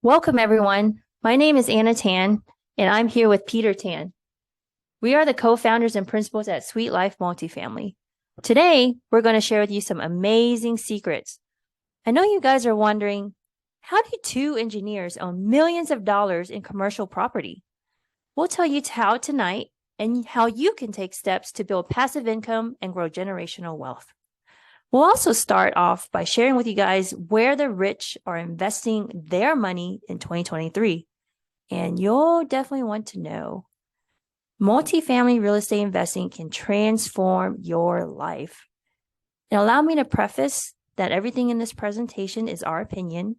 Welcome, everyone. My name is Anna Tan, and I'm here with Peter Tan. We are the co-founders and principals at Sweet Life Multifamily. Today, we're going to share with you some amazing secrets. I know you guys are wondering, how do two engineers own millions of dollars in commercial property? We'll tell you how tonight and how you can take steps to build passive income and grow generational wealth. We'll also start off by sharing with you guys where the rich are investing their money in 2023. And you'll definitely want to know. Multifamily real estate investing can transform your life. And allow me to preface that everything in this presentation is our opinion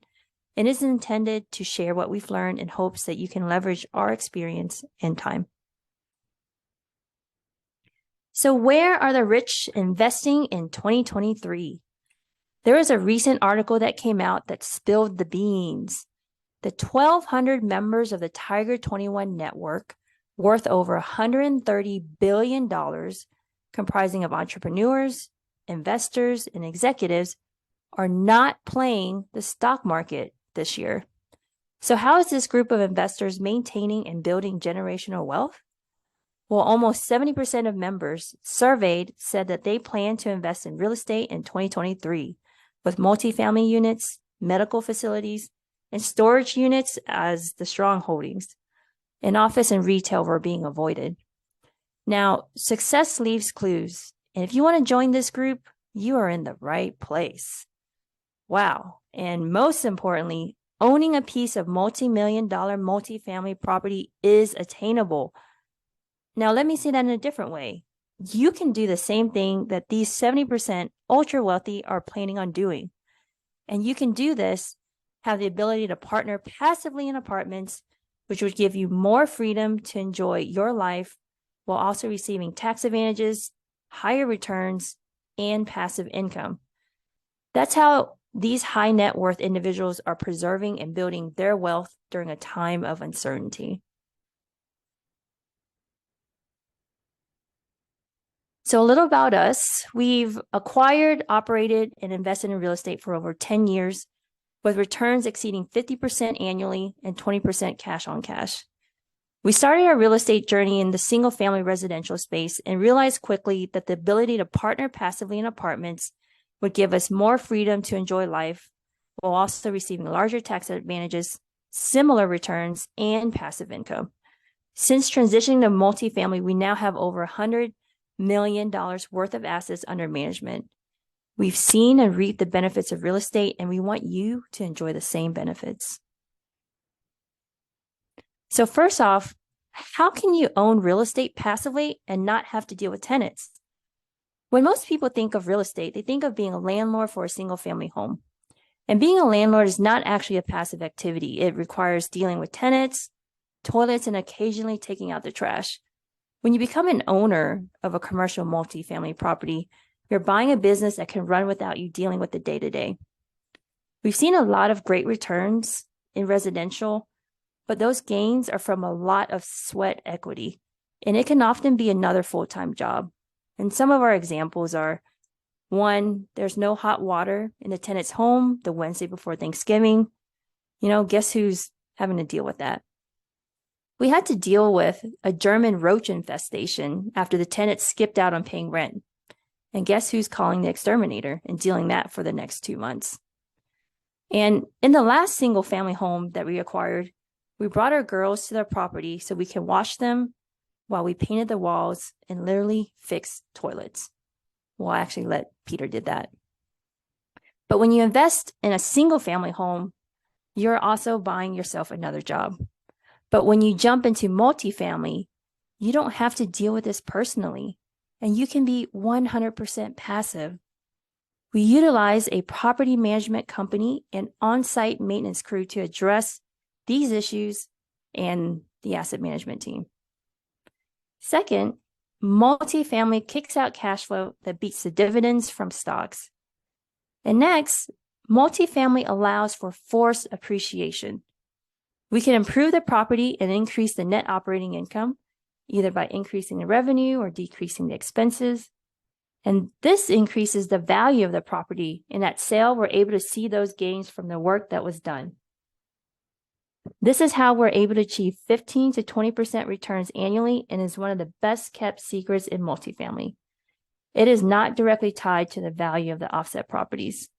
and is intended to share what we've learned in hopes that you can leverage our experience and time. So where are the rich investing in 2023? There is a recent article that came out that spilled the beans. The 1,200 members of the Tiger 21 network, worth over $130 billion, comprising of entrepreneurs, investors, and executives, are not playing the stock market this year. So how is this group of investors maintaining and building generational wealth? Well, almost 70% of members surveyed said that they plan to invest in real estate in 2023, with multifamily units, medical facilities, and storage units as the strong holdings. And office and retail were being avoided. Now, success leaves clues. And if you want to join this group, you are in the right place. Wow. And most importantly, owning a piece of multi-million-dollar multifamily property is attainable. Now, let me say that in a different way. You can do the same thing that these 70% ultra wealthy are planning on doing. And you can do this, have the ability to partner passively in apartments, which would give you more freedom to enjoy your life while also receiving tax advantages, higher returns, and passive income. That's how these high net worth individuals are preserving and building their wealth during a time of uncertainty. So a little about us. We've acquired, operated, and invested in real estate for over 10 years, with returns exceeding 50% annually and 20% cash on cash. We started our real estate journey in the single-family residential space and realized quickly that the ability to partner passively in apartments would give us more freedom to enjoy life while also receiving larger tax advantages, similar returns, and passive income. Since transitioning to multifamily, we now have over $100 million worth of assets under management. We've seen and reaped the benefits of real estate, and we want you to enjoy the same benefits. So first off, how can you own real estate passively and not have to deal with tenants? When most people think of real estate, they think of being a landlord for a single-family home. And being a landlord is not actually a passive activity. It requires dealing with tenants, toilets, and occasionally taking out the trash. When you become an owner of a commercial multifamily property, you're buying a business that can run without you dealing with the day-to-day. We've seen a lot of great returns in residential, but those gains are from a lot of sweat equity, and it can often be another full-time job. And some of our examples are, 1, there's no hot water in the tenant's home the Wednesday before Thanksgiving. Guess who's having to deal with that? We had to deal with a German roach infestation after the tenant skipped out on paying rent. And guess who's calling the exterminator and dealing that for the next 2 months? And in the last single family home that we acquired, we brought our girls to their property so we can wash them while we painted the walls and literally fixed toilets. Well, I actually let Peter did that. But when you invest in a single family home, you're also buying yourself another job. But when you jump into multifamily, you don't have to deal with this personally, and you can be 100% passive. We utilize a property management company and on-site maintenance crew to address these issues and the asset management team. Second, multifamily kicks out cash flow that beats the dividends from stocks. And next, multifamily allows for forced appreciation. We can improve the property and increase the net operating income, either by increasing the revenue or decreasing the expenses. And this increases the value of the property. In that sale, we're able to see those gains from the work that was done. This is how we're able to achieve 15 to 20% returns annually and is one of the best kept secrets in multifamily. It is not directly tied to the value of the offset properties.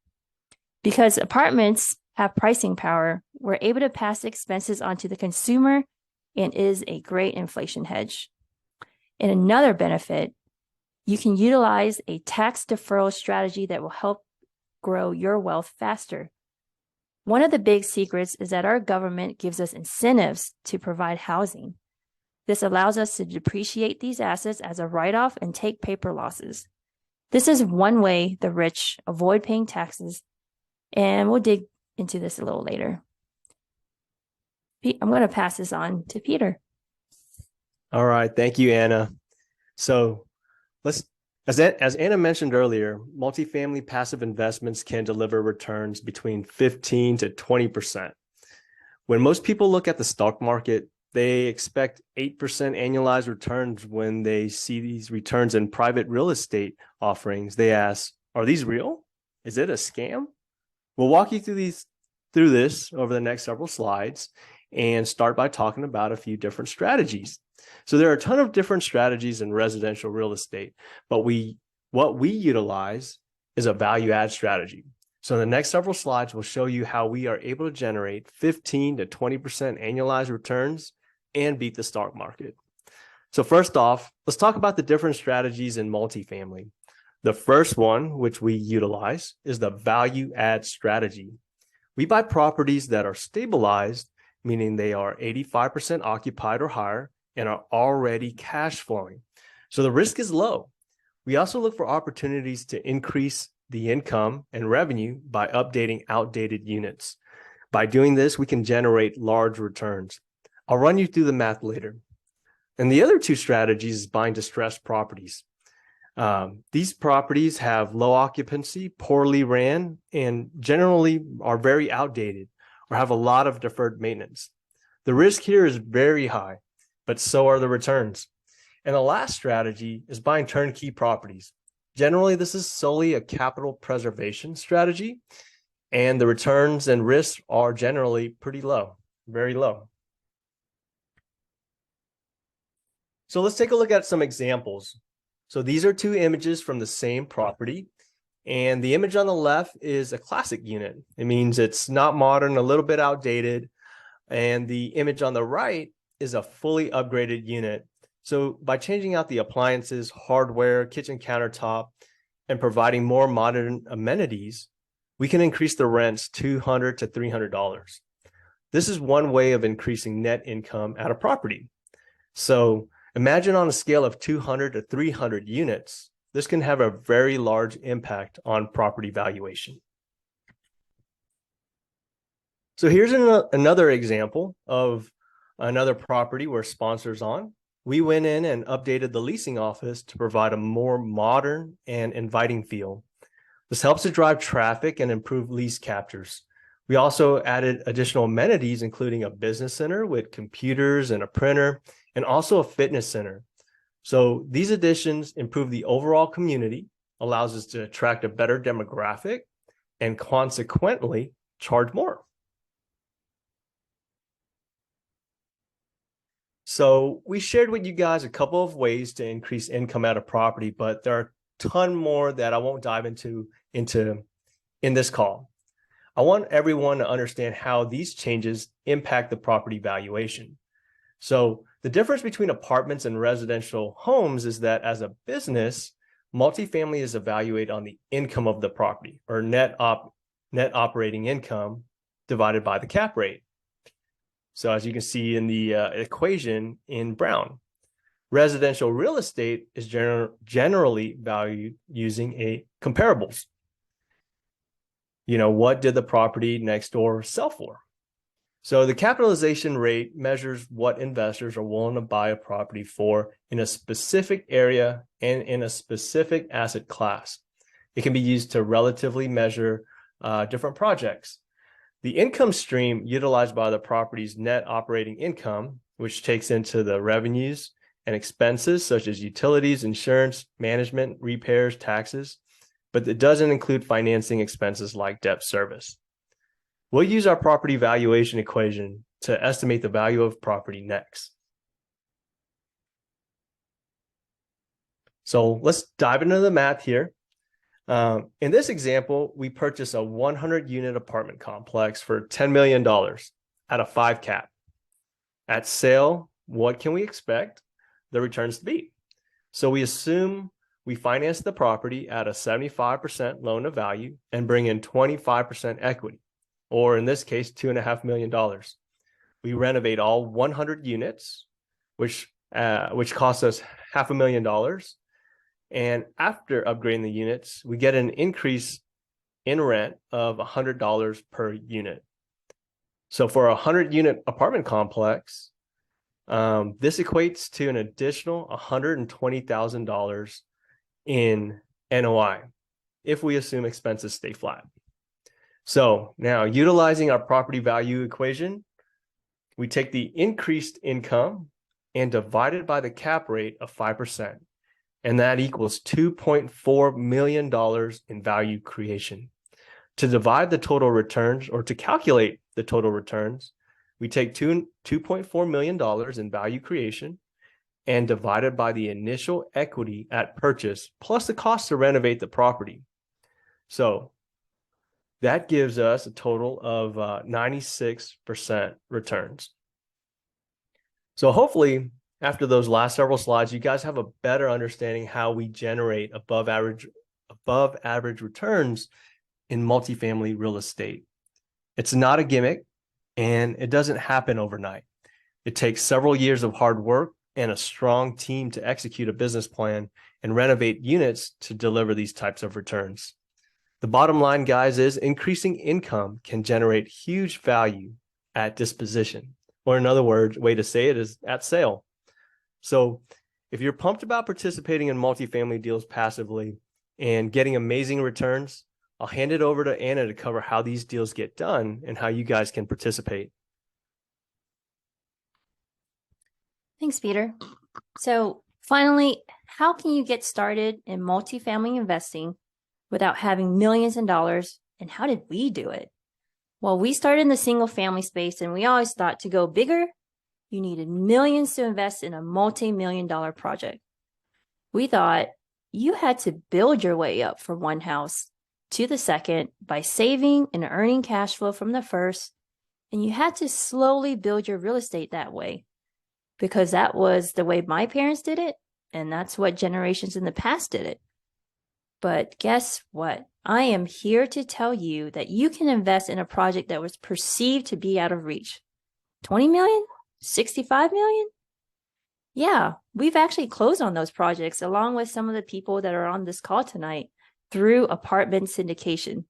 Because apartments have pricing power, we're able to pass expenses onto the consumer and is a great inflation hedge. And another benefit, you can utilize a tax deferral strategy that will help grow your wealth faster. One of the big secrets is that our government gives us incentives to provide housing. This allows us to depreciate these assets as a write-off and take paper losses. This is one way the rich avoid paying taxes, and we'll dig into this a little later. I'm going to pass this on to Peter. All right. Thank you, Anna. So as Anna mentioned earlier, multifamily passive investments can deliver returns between 15 to 20%. When most people look at the stock market, they expect 8% annualized returns. When they see these returns in private real estate offerings, they ask, are these real? Is it a scam? We'll walk you through this over the next several slides and start by talking about a few different strategies. So there are a ton of different strategies in residential real estate, but what we utilize is a value add strategy. So in the next several slides, we'll show you how we are able to generate 15 to 20% annualized returns and beat the stock market. So first off, let's talk about the different strategies in multifamily. The first one, which we utilize, is the value add strategy. We buy properties that are stabilized, meaning they are 85% occupied or higher and are already cash flowing. So the risk is low. We also look for opportunities to increase the income and revenue by updating outdated units. By doing this, we can generate large returns. I'll run you through the math later. And the other two strategies is buying distressed properties. These properties have low occupancy, poorly ran, and generally are very outdated or have a lot of deferred maintenance. The risk here is very high, but so are the returns. And the last strategy is buying turnkey properties. Generally, this is solely a capital preservation strategy, and the returns and risks are generally pretty low, very low. So let's take a look at some examples. So these are two images from the same property, and the image on the left is a classic unit. It means it's not modern, a little bit outdated, and the image on the right is a fully upgraded unit. So by changing out the appliances, hardware, kitchen countertop, and providing more modern amenities, we can increase the rents $200 to $300. This is one way of increasing net income at a property. So imagine on a scale of 200 to 300 units, this can have a very large impact on property valuation. So here's another example of another property where sponsors on. We went in and updated the leasing office to provide a more modern and inviting feel. This helps to drive traffic and improve lease captures. We also added additional amenities, including a business center with computers and a printer, and also a fitness center. So these additions improve the overall community, allows us to attract a better demographic, and consequently charge more. So we shared with you guys a couple of ways to increase income at a property, but there are a ton more that I won't dive into in this call. I want everyone to understand how these changes impact the property valuation. So the difference between apartments and residential homes is that as a business, multifamily is evaluated on the income of the property, or net operating income divided by the cap rate. So as you can see in the equation in brown, residential real estate is generally valued using a comparables. What did the property next door sell for? So the capitalization rate measures what investors are willing to buy a property for in a specific area and in a specific asset class. It can be used to relatively measure different projects. The income stream utilized by the property's net operating income, which takes into the revenues and expenses such as utilities, insurance, management, repairs, taxes, but it doesn't include financing expenses like debt service. We'll use our property valuation equation to estimate the value of property next. So let's dive into the math here. In this example, we purchased a 100-unit apartment complex for $10 million at a 5 cap. At sale, what can we expect the returns to be? So we assume we finance the property at a 75% loan to value and bring in 25% equity, or in this case, $2.5 million. We renovate all 100 units, which costs us $500,000. And after upgrading the units, we get an increase in rent of $100 per unit. So for a 100-unit apartment complex, this equates to an additional $120,000 in NOI if we assume expenses stay flat. So now, utilizing our property value equation, we take the increased income and divide it by the cap rate of 5%. And that equals $2.4 million in value creation. To divide the total returns, or to calculate the total returns, we take $2.4 million in value creation and divide it by the initial equity at purchase plus the cost to renovate the property. So that gives us a total of 96% returns. So hopefully, after those last several slides, you guys have a better understanding how we generate above average returns in multifamily real estate. It's not a gimmick, and it doesn't happen overnight. It takes several years of hard work and a strong team to execute a business plan and renovate units to deliver these types of returns. The bottom line, guys, is increasing income can generate huge value at disposition, or in other words, way to say it is at sale. So if you're pumped about participating in multifamily deals passively and getting amazing returns, I'll hand it over to Anna to cover how these deals get done and how you guys can participate. Thanks, Peter. So finally, how can you get started in multifamily investing without having millions in dollars? And how did we do it? Well, we started in the single family space, and we always thought to go bigger, you needed millions to invest in a multi-million-dollar project. We thought you had to build your way up from one house to the second by saving and earning cash flow from the first, and you had to slowly build your real estate that way, because that was the way my parents did it, and that's what generations in the past did it. But guess what? I am here to tell you that you can invest in a project that was perceived to be out of reach. 20 million? 65 million? Yeah, we've actually closed on those projects along with some of the people that are on this call tonight through apartment syndication.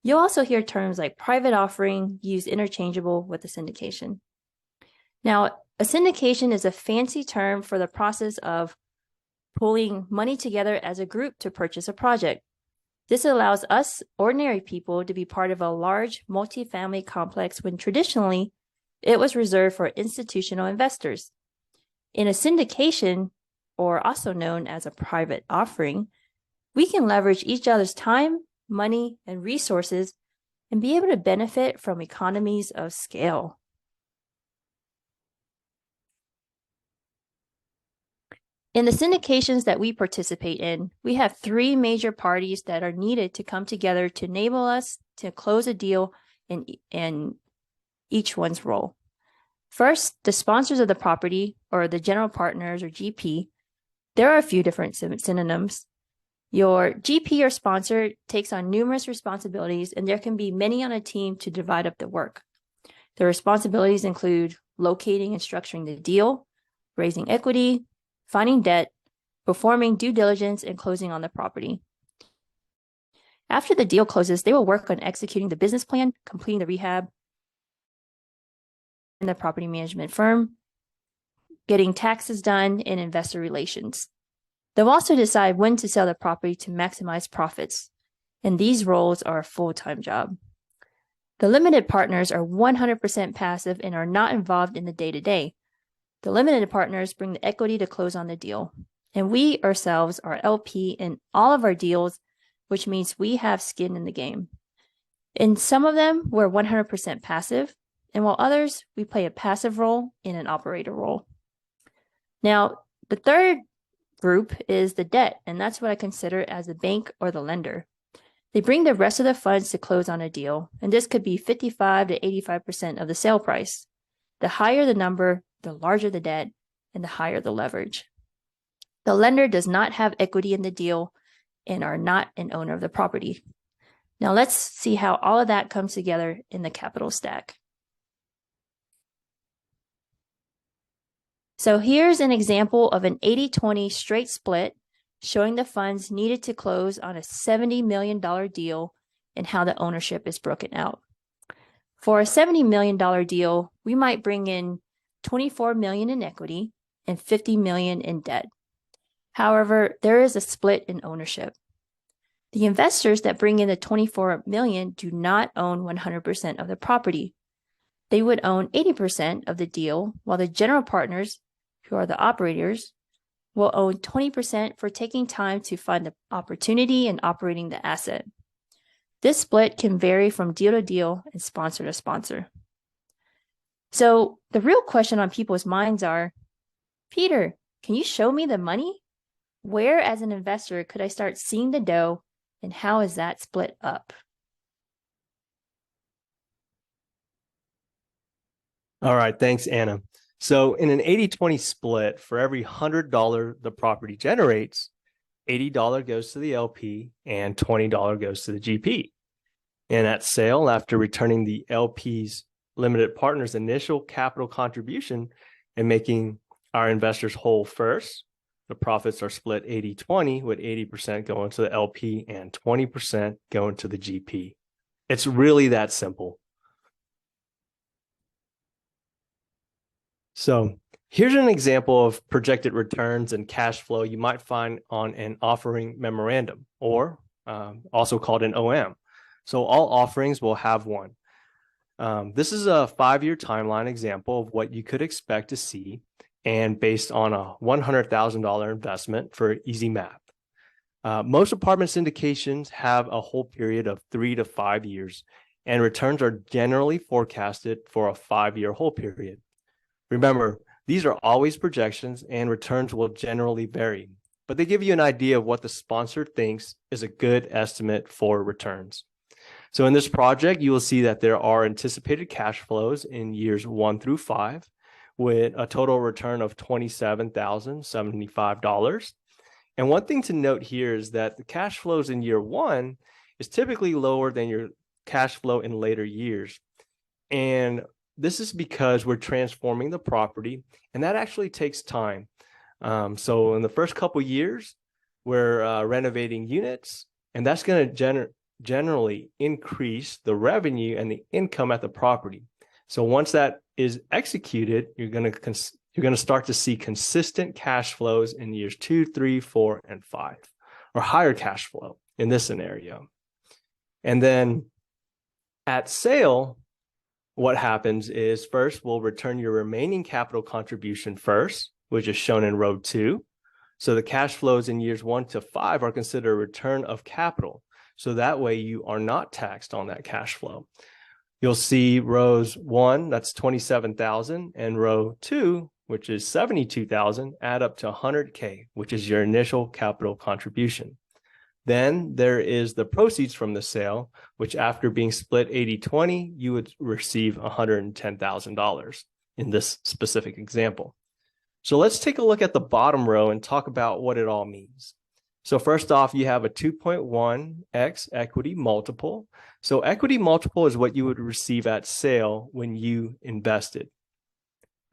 You'll also hear terms like private offering used interchangeable with a syndication. Now, a syndication is a fancy term for the process of pulling money together as a group to purchase a project. This allows us ordinary people to be part of a large multifamily complex when traditionally it was reserved for institutional investors. In a syndication, or also known as a private offering, we can leverage each other's time, money, and resources and be able to benefit from economies of scale. In the syndications that we participate in, we have 3 major parties that are needed to come together to enable us to close a deal in each one's role. First, the sponsors of the property, or the general partners, or GP. There are a few different synonyms. Your GP or sponsor takes on numerous responsibilities, and there can be many on a team to divide up the work. The responsibilities include locating and structuring the deal, raising equity, finding debt, performing due diligence, and closing on the property. After the deal closes, they will work on executing the business plan, completing the rehab in the property management firm, getting taxes done, and investor relations. They'll also decide when to sell the property to maximize profits, and these roles are a full-time job. The limited partners are 100% passive and are not involved in the day-to-day. The limited partners bring the equity to close on the deal, and we ourselves are LP in all of our deals, which means we have skin in the game. In some of them, we're 100% passive, and while others, we play a passive role in an operator role. Now, the third group is the debt, and that's what I consider as the bank or the lender. They bring the rest of the funds to close on a deal, and this could be 55 to 85% of the sale price. The higher the number, the larger the debt, and the higher the leverage. The lender does not have equity in the deal and are not an owner of the property. Now let's see how all of that comes together in the capital stack. So here's an example of an 80-20 straight split showing the funds needed to close on a $70 million deal and how the ownership is broken out. For a $70 million deal, we might bring in $24 million in equity and $50 million in debt. However, there is a split in ownership. The investors that bring in the $24 million do not own 100% of the property. They would own 80% of the deal, while the general partners, who are the operators, will own 20% for taking time to find the opportunity and operating the asset. This split can vary from deal to deal and sponsor to sponsor. So the real question on people's minds are, Peter, can you show me the money? Where, as an investor, could I start seeing the dough, and how is that split up? All right, thanks, Anna. So in an 80-20 split, for every $100 the property generates, $80 goes to the LP and $20 goes to the GP. And at sale, after returning the LP's limited partner's initial capital contribution and making our investors whole first, the profits are split 80-20, with 80% going to the LP and 20% going to the GP. It's really that simple. So here's an example of projected returns and cash flow you might find on an offering memorandum, or also called an OM. So all offerings will have one. This is a 5-year timeline example of what you could expect to see, and based on a $100,000 investment for easy math. Most apartment syndications have a hold period of 3 to 5 years, and returns are generally forecasted for a 5-year hold period. Remember, these are always projections and returns will generally vary, but they give you an idea of what the sponsor thinks is a good estimate for returns. So in this project, you will see that there are anticipated cash flows in years 1 through 5 with a total return of $27,075. And one thing to note here is that the cash flows in year 1 is typically lower than your cash flow in later years. And this is because we're transforming the property, and that actually takes time. So in the first couple of years, we're renovating units, and that's going to generally increase the revenue and the income at the property. So once that is executed, you're going to start to see consistent cash flows in years 2, 3, 4, and 5, or higher cash flow in this scenario. And then at sale, what happens is first, we'll return your remaining capital contribution first, which is shown in row 2. So the cash flows in years 1 to 5 are considered a return of capital. So that way you are not taxed on that cash flow. You'll see rows 1, that's 27,000, and row 2, which is 72,000, add up to 100K, which is your initial capital contribution. Then there is the proceeds from the sale, which after being split 80-20, you would receive $110,000 in this specific example. So let's take a look at the bottom row and talk about what it all means. So first off, you have a 2.1x equity multiple. So equity multiple is what you would receive at sale when you invested.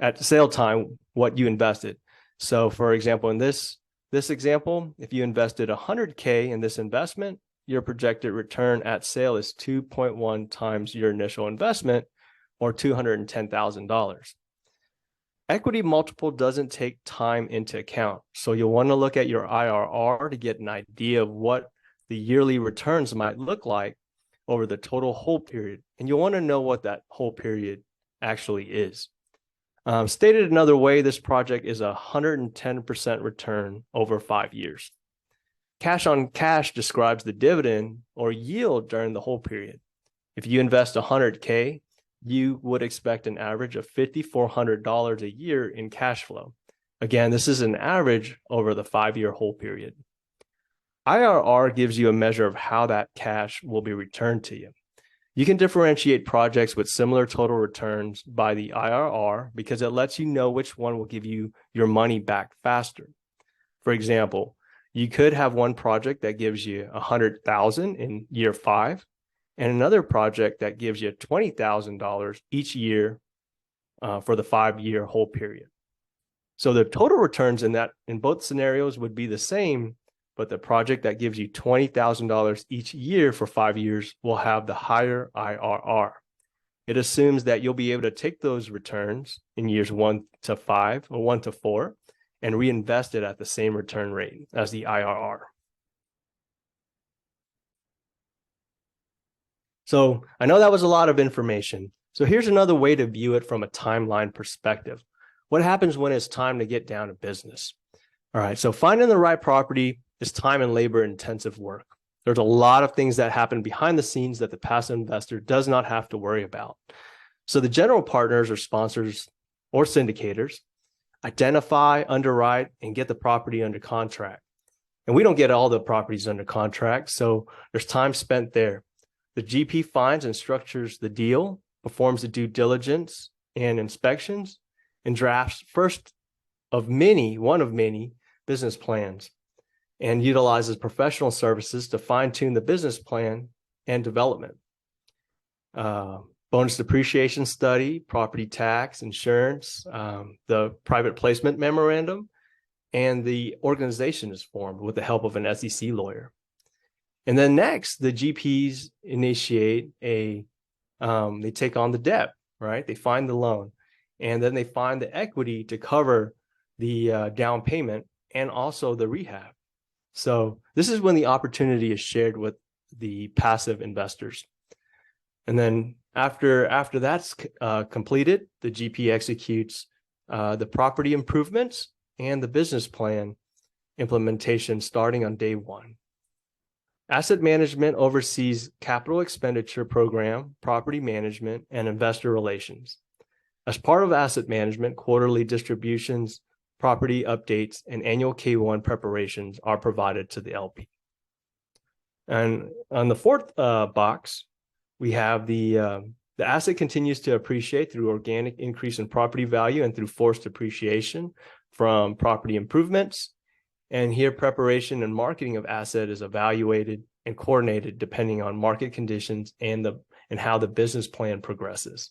At sale time, what you invested. So for example, in this example, if you invested 100K in this investment, your projected return at sale is 2.1 times your initial investment, or $210,000. Equity multiple doesn't take time into account. So you'll want to look at your IRR to get an idea of what the yearly returns might look like over the total hold period. And you'll want to know what that hold period actually is. Stated another way, this project is a 110% return over 5 years. Cash on cash describes the dividend or yield during the hold period. If you invest 100K, you would expect an average of $5,400 a year in cash flow. Again, this is an average over the 5-year hold period. IRR gives you a measure of how that cash will be returned to you. You can differentiate projects with similar total returns by the IRR because it lets you know which one will give you your money back faster. For example, you could have one project that gives you $100,000 in year 5 and another project that gives you $20,000 each year for the 5-year hold period. So the total returns in both scenarios would be the same, but the project that gives you $20,000 each year for 5 years will have the higher IRR. It assumes that you'll be able to take those returns in years 1 to 5 or 1 to 4 and reinvest it at the same return rate as the IRR. So I know that was a lot of information. So here's another way to view it from a timeline perspective. What happens when it's time to get down to business? All right, so finding the right property is time and labor intensive work. There's a lot of things that happen behind the scenes that the passive investor does not have to worry about. So the general partners or sponsors or syndicators identify, underwrite, and get the property under contract. And we don't get all the properties under contract, so there's time spent there. The GP finds and structures the deal, performs the due diligence and inspections, and drafts one of many business plans, and utilizes professional services to fine-tune the business plan and development. Bonus depreciation study, property tax, insurance, the private placement memorandum, and the organization is formed with the help of an SEC lawyer. And then next, the GPs initiate they take on the debt, right? They find the loan, and then they find the equity to cover the down payment and also the rehab. So this is when the opportunity is shared with the passive investors. And then after that's completed, the GP executes the property improvements and the business plan implementation starting on day 1. Asset management oversees capital expenditure program, property management, and investor relations. As part of asset management, quarterly distributions, property updates, and annual K-1 preparations are provided to the LP. And on the 4th box, we have the asset continues to appreciate through organic increase in property value and through forced appreciation from property improvements. And here, preparation and marketing of asset is evaluated and coordinated depending on market conditions and how the business plan progresses.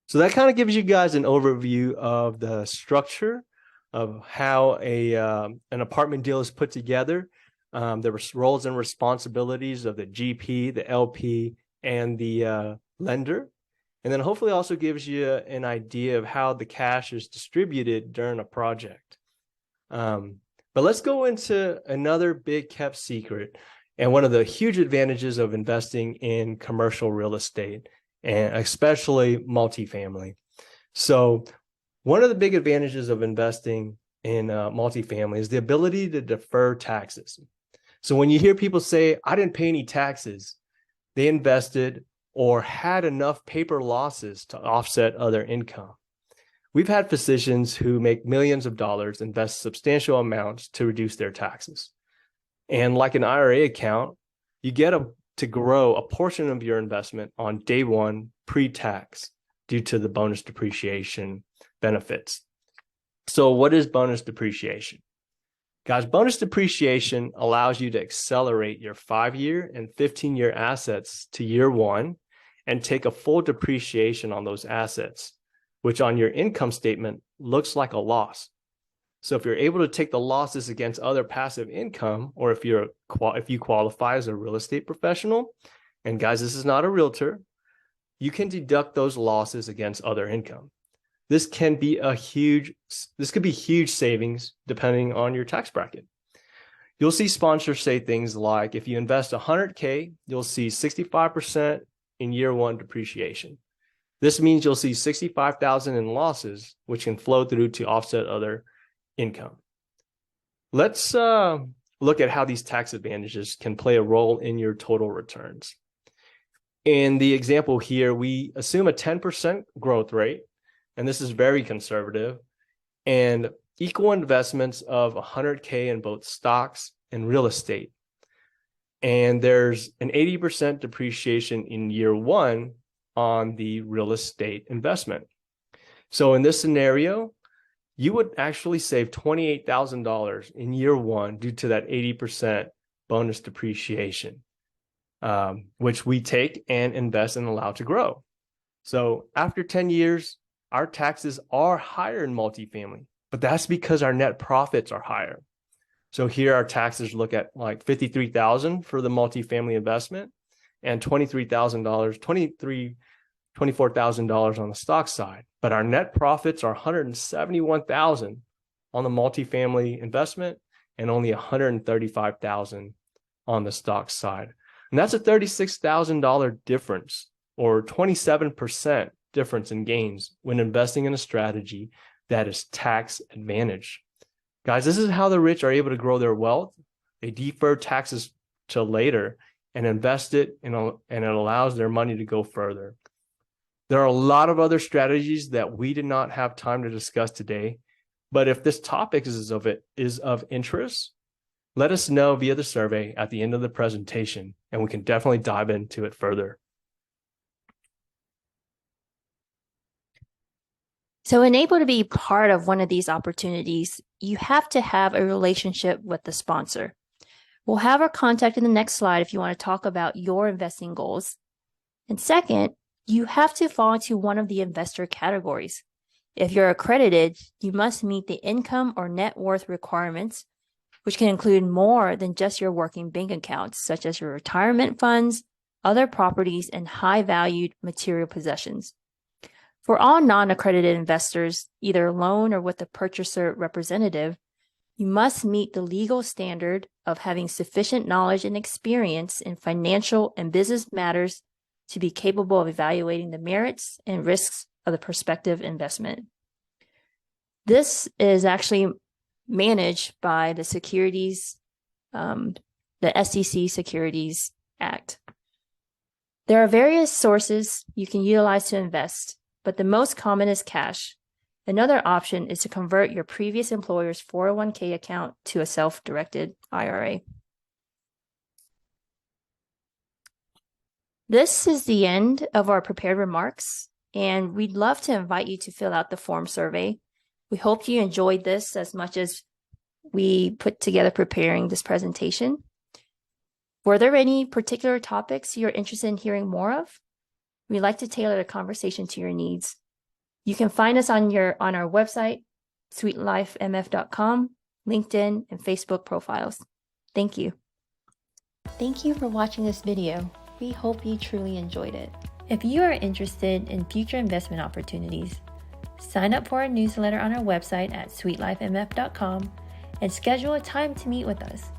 So that kind of gives you guys an overview of the structure of how an apartment deal is put together, the roles and responsibilities of the GP, the LP, and the lender. And then hopefully also gives you an idea of how the cash is distributed during a project. But let's go into another big kept secret and one of the huge advantages of investing in commercial real estate, and especially multifamily. So one of the big advantages of investing in multifamily is the ability to defer taxes. So when you hear people say, I didn't pay any taxes, they invested or had enough paper losses to offset other income. We've had physicians who make millions of dollars invest substantial amounts to reduce their taxes. And like an IRA account, you get to grow a portion of your investment on day 1 pre-tax due to the bonus depreciation benefits. So what is bonus depreciation? Guys, bonus depreciation allows you to accelerate your 5-year and 15-year assets to year 1 and take a full depreciation on those assets, which on your income statement looks like a loss. So if you're able to take the losses against other passive income, or if you qualify as a real estate professional, and guys, this is not a realtor, you can deduct those losses against other income. This could be huge savings depending on your tax bracket. You'll see sponsors say things like, if you invest $100K, you'll see 65% in year 1 depreciation. This means you'll see $65,000 in losses, which can flow through to offset other income. Let's look at how these tax advantages can play a role in your total returns. In the example here, we assume a 10% growth rate, and this is very conservative, and equal investments of 100K in both stocks and real estate. And there's an 80% depreciation in year one on the real estate investment. So in this scenario, you would actually save $28,000 in year one due to that 80% bonus depreciation, which we take and invest and allow to grow. So after 10 years, our taxes are higher in multifamily, but that's because our net profits are higher. So here our taxes look at like $53,000 for the multifamily investment and $24,000 on the stock side. But our net profits are $171,000 on the multifamily investment and only $135,000 on the stock side. And that's a $36,000 difference, or 27% difference in gains when investing in a strategy that is tax advantaged. Guys, this is how the rich are able to grow their wealth. They defer taxes till later and invest it, and it allows their money to go further. There are a lot of other strategies that we did not have time to discuss today, but if this topic is of interest, let us know via the survey at the end of the presentation, and we can definitely dive into it further. So in able to be part of one of these opportunities, you have to have a relationship with the sponsor. We'll have our contact in the next slide if you want to talk about your investing goals. And second, you have to fall into one of the investor categories. If you're accredited, you must meet the income or net worth requirements, which can include more than just your working bank accounts, such as your retirement funds, other properties, and high-valued material possessions. For all non-accredited investors, either alone or with a purchaser representative, you must meet the legal standard of having sufficient knowledge and experience in financial and business matters to be capable of evaluating the merits and risks of the prospective investment. This is actually managed by the SEC Securities Act. There are various sources you can utilize to invest, but the most common is cash. Another option is to convert your previous employer's 401k account to a self-directed IRA. This is the end of our prepared remarks, and we'd love to invite you to fill out the form survey. We hope you enjoyed this as much as we put together preparing this presentation. Were there any particular topics you're interested in hearing more of? We'd like to tailor the conversation to your needs. You can find us on our website, sweetlifemf.com, LinkedIn, and Facebook profiles. Thank you. Thank you for watching this video. We hope you truly enjoyed it. If you are interested in future investment opportunities, sign up for our newsletter on our website at sweetlifemf.com and schedule a time to meet with us.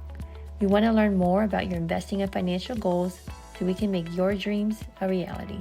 We want to learn more about your investing and financial goals so we can make your dreams a reality.